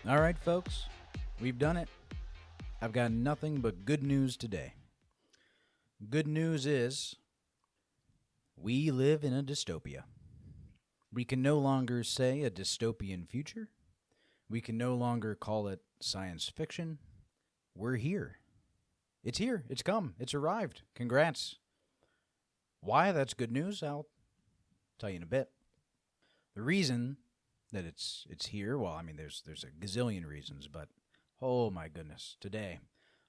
All right, folks, we've done it. I've got nothing but good news today. Good news is we live in a dystopia. We can no longer say a dystopian future. We can no longer call it science fiction. We're here. It's here. It's come. It's arrived. Congrats. Why that's good news, I'll tell you in a bit. The reason that it's here, well, I mean, there's a gazillion reasons, but oh my goodness, today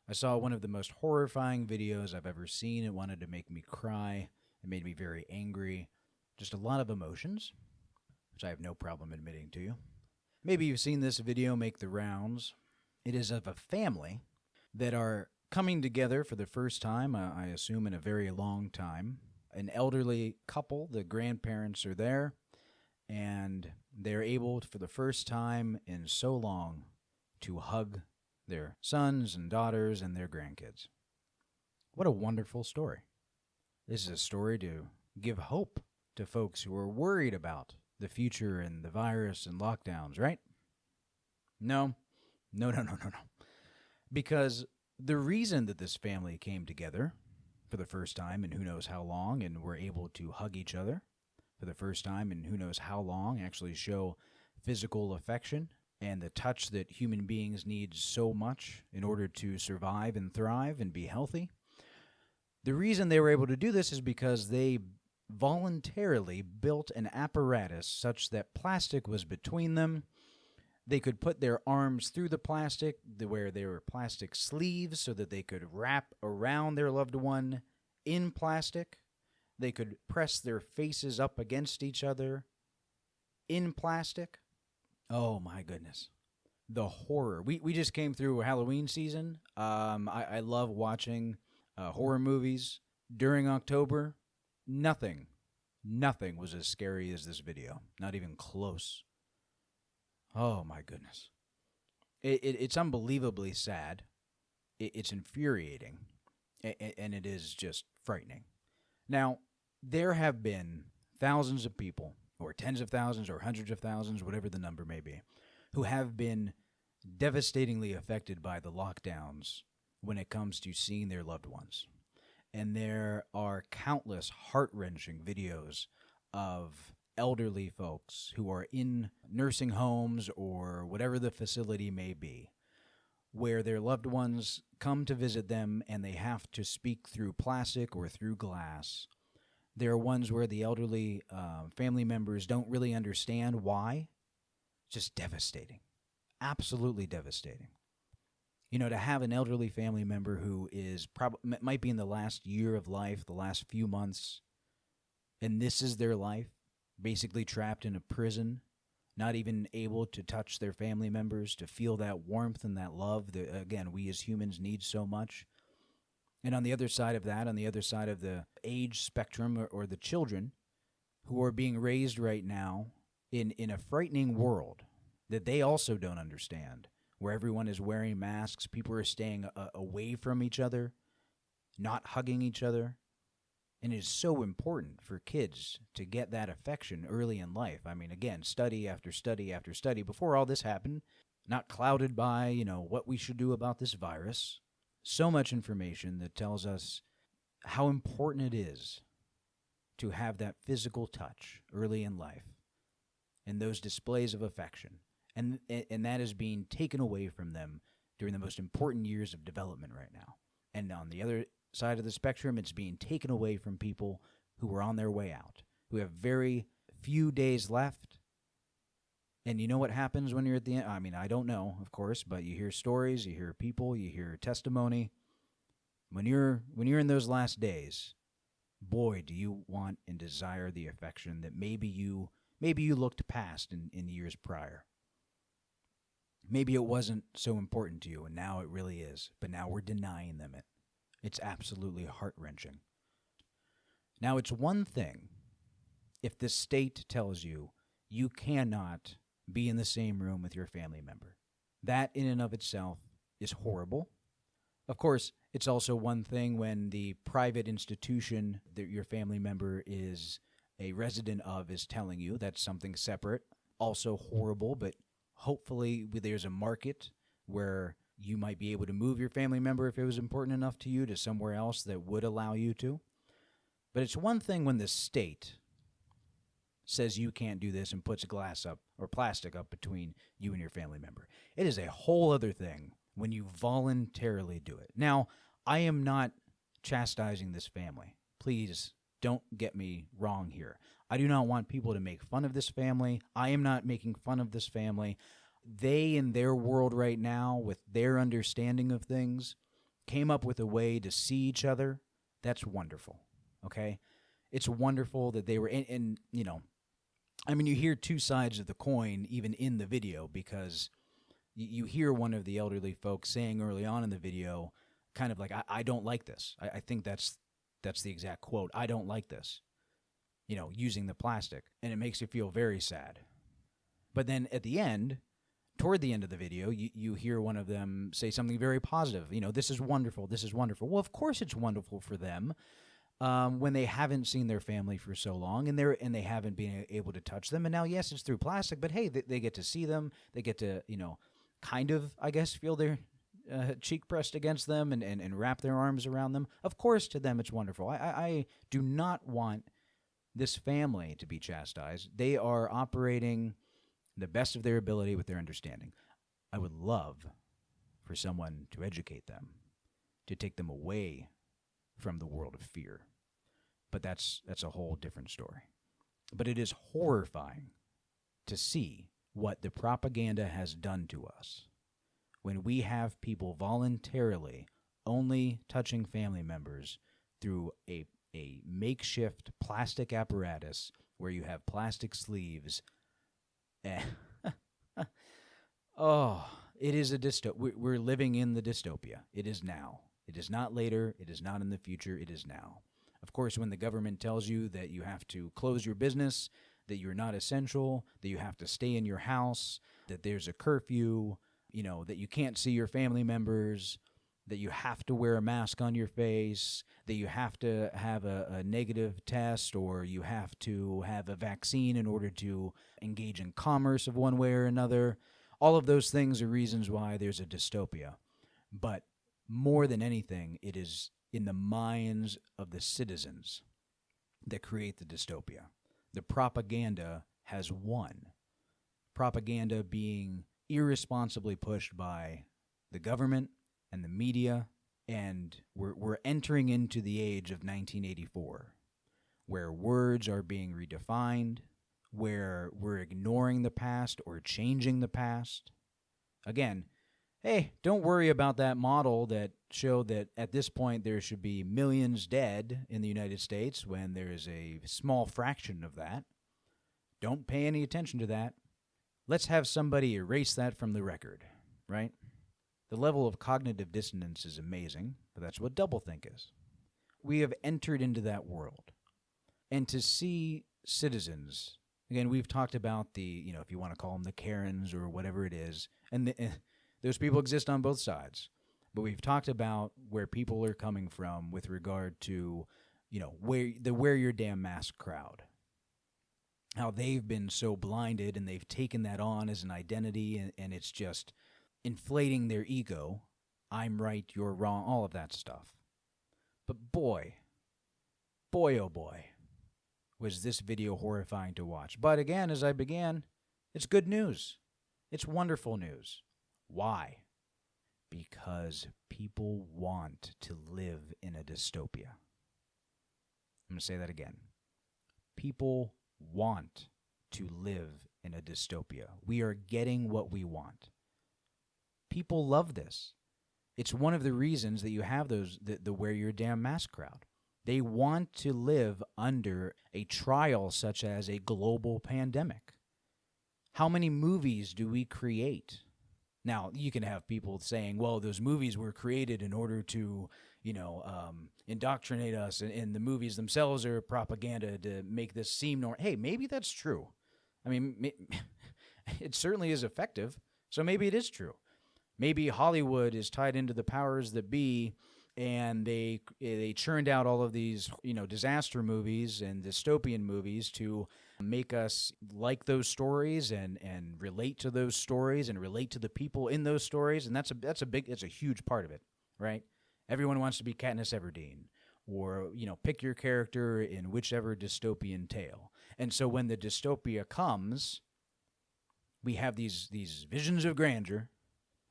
I saw one of the most horrifying videos I've ever seen. It wanted to make me cry. It made me very angry. Just a lot of emotions, which I have no problem admitting to you. Maybe you've seen this video make the rounds. It is of a family that are coming together for the first time, I assume in a very long time. An elderly couple, the grandparents are there, and they're able, for the first time in so long, to hug their sons and daughters and their grandkids. What a wonderful story. This is a story to give hope to folks who are worried about the future and the virus and lockdowns, right? No. Because the reason that this family came together for the first time in who knows how long and were able to hug each other for the first time in who knows how long, actually show physical affection and the touch that human beings need so much in order to survive and thrive and be healthy. The reason they were able to do this is because they voluntarily built an apparatus such that plastic was between them. They could put their arms through the plastic, where there were plastic sleeves, so that they could wrap around their loved one in plastic. They could press their faces up against each other in plastic. Oh, my goodness. The horror. We just came through Halloween season. I love watching horror movies. During October, nothing was as scary as this video. Not even close. Oh, my goodness. It's unbelievably sad. It's infuriating. And it is just frightening. Now, there have been thousands of people, or tens of thousands, or hundreds of thousands, whatever the number may be, who have been devastatingly affected by the lockdowns when it comes to seeing their loved ones. And there are countless heart-wrenching videos of elderly folks who are in nursing homes or whatever the facility may be, where their loved ones come to visit them and they have to speak through plastic or through glass. There are ones where the elderly family members don't really understand why. Just devastating. Absolutely devastating. You know, to have an elderly family member who is might be in the last year of life, the last few months, and this is their life, basically trapped in a prison, not even able to touch their family members, to feel that warmth and that love that, again, we as humans need so much. And on the other side of that, on the other side of the age spectrum, or the children who are being raised right now in a frightening world that they also don't understand, where everyone is wearing masks, people are staying away from each other, not hugging each other. And it is so important for kids to get that affection early in life. I mean, again, study after study after study before all this happened, not clouded by, what we should do about this virus. So much information that tells us how important it is to have that physical touch early in life and those displays of affection. And that is being taken away from them during the most important years of development right now. And on the other side of the spectrum, it's being taken away from people who are on their way out, who have very few days left. And you know what happens when you're at the end? I mean, I don't know, of course, but you hear stories, you hear people, you hear testimony. When you're in those last days, boy, do you want and desire the affection that maybe you looked past in years prior. Maybe it wasn't so important to you, and now it really is. But now we're denying them it. It's absolutely heart-wrenching. Now, it's one thing if the state tells you you cannot be in the same room with your family member. That in and of itself is horrible. Of course, it's also one thing when the private institution that your family member is a resident of is telling you that's something separate. Also horrible, but Hopefully, there's a market where you might be able to move your family member if it was important enough to you to somewhere else that would allow you to. But it's one thing when the state says you can't do this and puts glass up or plastic up between you and your family member. It is a whole other thing when you voluntarily do it. Now, I am not chastising this family. Please don't get me wrong here. I do not want people to make fun of this family. I am not making fun of this family. They, in their world right now, with their understanding of things, came up with a way to see each other. That's wonderful, okay? It's wonderful that they were, and you know, I mean, you hear two sides of the coin even in the video, because you hear one of the elderly folks saying early on in the video, kind of like, I don't like this. I think that's the exact quote. I don't like this, you know, using the plastic. And it makes you feel very sad. But then at the end, toward the end of the video, you hear one of them say something very positive. You know, this is wonderful. This is wonderful. Well, of course it's wonderful for them. When they haven't seen their family for so long, and they haven't been able to touch them. And now, yes, it's through plastic, but hey, they get to see them. They get to, you know, kind of, I guess, feel their cheek pressed against them and wrap their arms around them. Of course, to them, it's wonderful. I do not want this family to be chastised. They are operating the best of their ability with their understanding. I would love for someone to educate them, to take them away from the world of fear. But that's a whole different story. But it is horrifying to see what the propaganda has done to us when we have people voluntarily only touching family members through a makeshift plastic apparatus where you have plastic sleeves. Oh, it is a dystopia. We're living in the dystopia. It is now. It is not later. It is not in the future. It is now. Of course, when the government tells you that you have to close your business, that you're not essential, that you have to stay in your house, that there's a curfew, you know, that you can't see your family members, that you have to wear a mask on your face, that you have to have a negative test, or you have to have a vaccine in order to engage in commerce of one way or another. All of those things are reasons why there's a dystopia. But more than anything, it is in the minds of the citizens that create the dystopia. The propaganda has won. Propaganda being irresponsibly pushed by the government and the media, and we're entering into the age of 1984, where words are being redefined, where we're ignoring the past or changing the past. Again, hey, don't worry about that model that showed that at this point there should be millions dead in the United States when there is a small fraction of that. Don't pay any attention to that. Let's have somebody erase that from the record, right? The level of cognitive dissonance is amazing, but that's what doublethink is. We have entered into that world. And to see citizens, again, we've talked about the, you know, if you want to call them the Karens or whatever it is, and those people exist on both sides. But we've talked about where people are coming from with regard to, you know, wear your damn mask crowd. How they've been so blinded and they've taken that on as an identity, and it's just inflating their ego. I'm right, you're wrong, all of that stuff. But boy, oh boy, was this video horrifying to watch. But again, as I began, it's good news. It's wonderful news. Why? Because people want to live in a dystopia. I'm going to say that again. People want to live in a dystopia. We are getting what we want. People love this. It's one of the reasons that you have those the wear your damn mask crowd. They want to live under a trial such as a global pandemic. How many movies do we create? Now, you can have people saying, well, those movies were created in order to, you know, indoctrinate us, and the movies themselves are propaganda to make this seem normal. Hey, maybe that's true. I mean, it certainly is effective, so maybe it is true. Maybe Hollywood is tied into the powers that be, and they churned out all of these, you know, disaster movies and dystopian movies to make us like those stories and relate to those stories and relate to the people in those stories. And that's a huge part of it, right? Everyone wants to be Katniss Everdeen, or pick your character in whichever dystopian tale. And so when the dystopia comes, we have these visions of grandeur.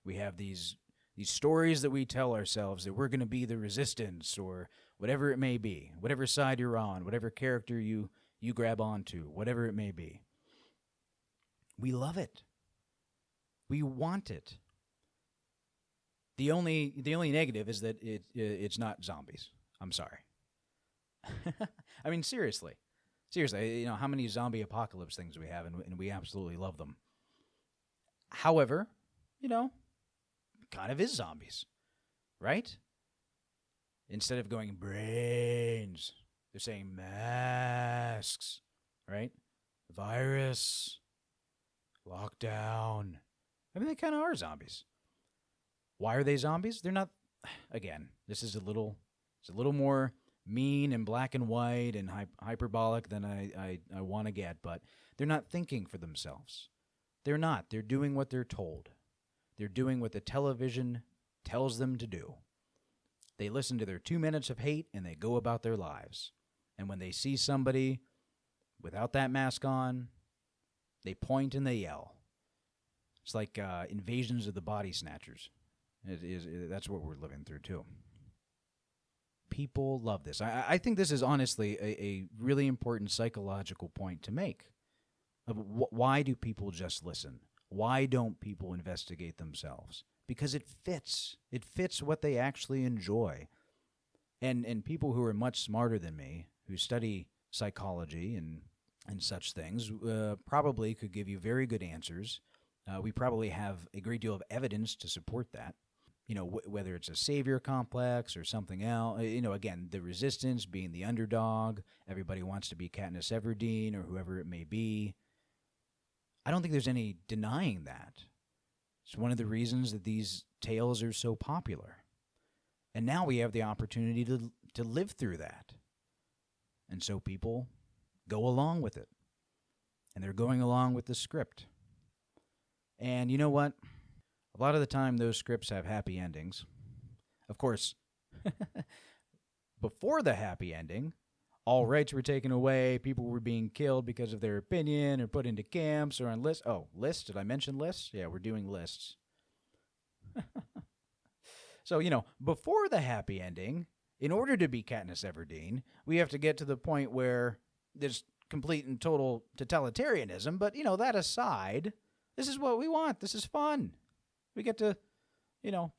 We have these stories that we tell ourselves that we're going to be the resistance, or whatever it may be, whatever side you're on, whatever character you grab onto, whatever it may be. We love it. We want it. The only negative is that it's not zombies. I'm sorry. I mean, seriously, how many zombie apocalypse things do we have, and we absolutely love them. However, kind of is zombies, right? Instead of going brains, they're saying masks, right? Virus, lockdown. I mean, they kind of are zombies. Why are they zombies? They're not. Again, this is a little more mean and black and white and hyperbolic than I want to get, but they're not thinking for themselves. They're not. They're doing what they're told. They're doing what the television tells them to do. They listen to their 2 minutes of hate and they go about their lives. And when they see somebody without that mask on, they point and they yell. It's like invasions of the body snatchers. That's what we're living through too. People love this. I think this is honestly a really important psychological point to make. Why do people just listen? Why don't people investigate themselves? Because it fits. It fits what they actually enjoy. And people who are much smarter than me, who study psychology and such things, probably could give you very good answers. We probably have a great deal of evidence to support that. Whether it's a savior complex or something else. Again, the resistance, being the underdog. Everybody wants to be Katniss Everdeen or whoever it may be. I don't think there's any denying that. It's one of the reasons that these tales are so popular. And now we have the opportunity to live through that. And so people go along with it. And they're going along with the script. And you know what? A lot of the time, those scripts have happy endings. Of course, before the happy ending, all rights were taken away. People were being killed because of their opinion or put into camps or on lists. Oh, lists? Did I mention lists? Yeah, we're doing lists. So, before the happy ending, in order to be Katniss Everdeen, we have to get to the point where there's complete and total totalitarianism. But, that aside, this is what we want. This is fun. We get to,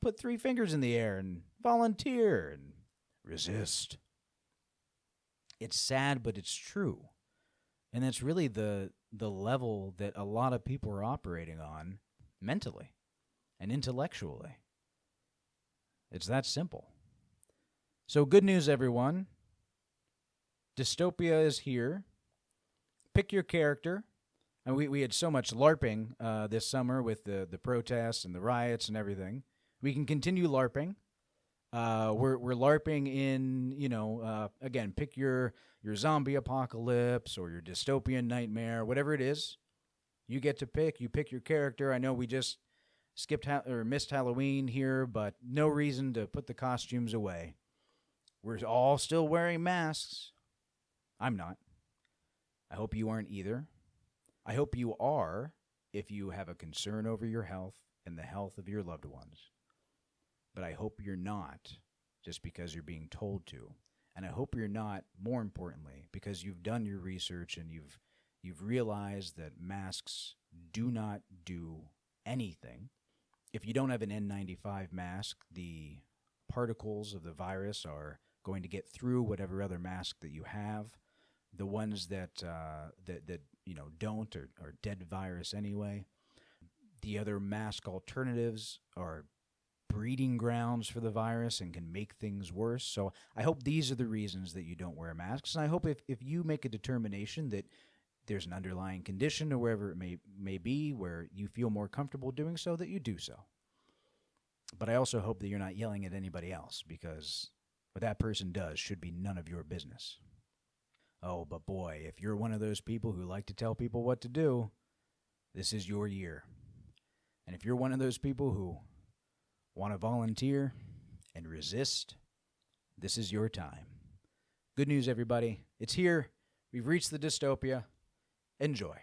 put 3 fingers in the air and volunteer and resist. It's sad, but it's true. And that's really the level that a lot of people are operating on mentally and intellectually. It's that simple. So good news, everyone. Dystopia is here. Pick your character. And we had so much LARPing this summer with the protests and the riots and everything. We can continue LARPing. We're LARPing in, again, pick your zombie apocalypse or your dystopian nightmare, whatever it is. You get to pick. You pick your character. I know we just missed Halloween here, but no reason to put the costumes away. We're all still wearing masks. I'm not. I hope you aren't either. I hope you are if you have a concern over your health and the health of your loved ones. But I hope you're not just because you're being told to. And I hope you're not, more importantly, because you've done your research and you've realized that masks do not do anything. If you don't have an N95 mask, the particles of the virus are going to get through whatever other mask that you have. The ones that don't are dead virus anyway. The other mask alternatives are breeding grounds for the virus and can make things worse. So I hope these are the reasons that you don't wear masks. And I hope if you make a determination that there's an underlying condition or wherever it may be where you feel more comfortable doing so, that you do so. But I also hope that you're not yelling at anybody else, because what that person does should be none of your business. Oh, but boy, if you're one of those people who like to tell people what to do, this is your year. And if you're one of those people who want to volunteer and resist, this is your time. Good news, everybody. It's here. We've reached the dystopia. Enjoy.